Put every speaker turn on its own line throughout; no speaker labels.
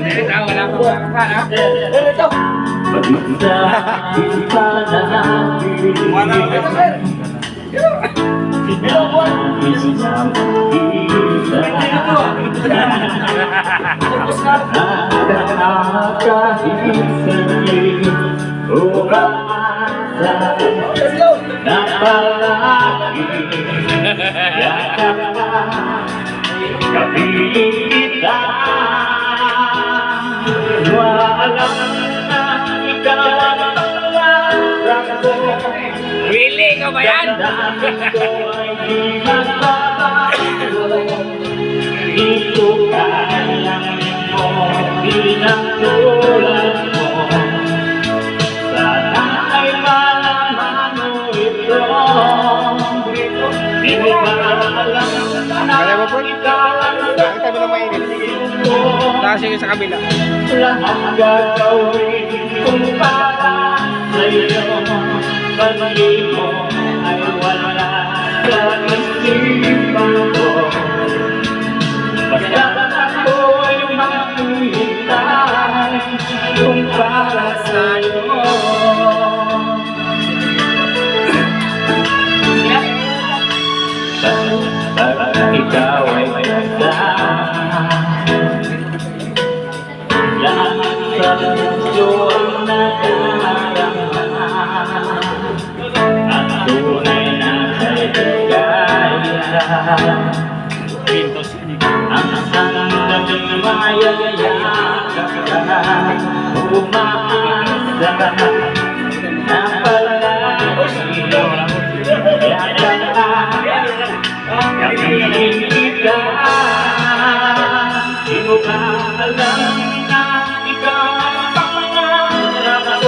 Wala pa ba? Ito.
Kapiling kita, walang na ikaw ang pangarap ko.
Willy, ikaw ba yan?
Tandaan ko ay di magbabago. Ito kailangan mo, pinagtulad mo. Sana ay malaman mo ito. Di mo ba alam na ikaw ang
Tabi na mainit. Sige sa kabila.
lahat gagawin kung para sa'yo. Pag-ibig mo ay wala sa isipan ko. Basta ako ay maghihintay kung para sa'yo. Pag ikaw ay kasama, lahat sa puso ang nadarama. Ang tunay na kaligaya, ang sandaming mayayakap ka, umaasa na palagi yakap ka. Kapiling kita, di mo ba alam na ikaw ang pangarap ko?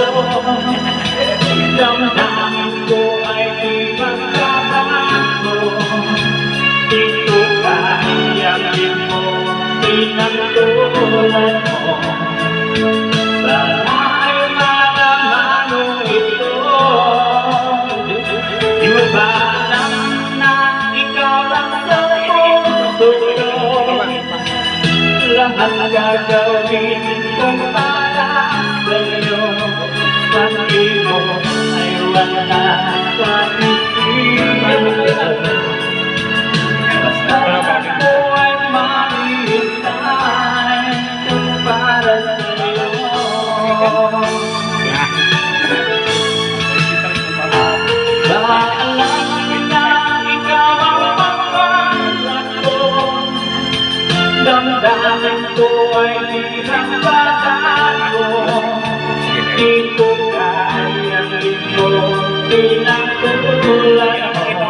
Damdamin ko ay di magbabago. Ito kayang mo, pinagtulad mo. Sana ay malaman mo ito. Di mo ba alam na ikaw lang sa puso ko? Lahat gagawin kung para sa'yo. Pag-ibig mo ay wala sa isipan ko. Basta ako ay maghihintay kung para sa'yo. Alam na ikaw ang pangarap ko. Damdamin ko ay di magbabago. Di ko kayang ito pinagtulad mo.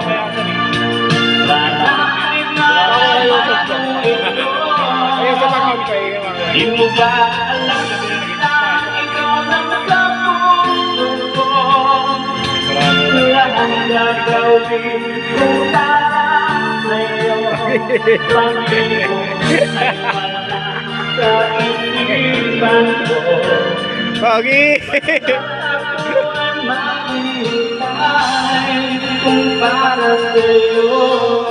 Sana ay malaman mo ito. Di mo ba alam na ikaw lang sa puso ko? Lahat gagawin ko para sa'yo. Pag-ibig mo ay wala sa isipan ko.
Pogi!
Ako ay maghihintay kung para sa'yo.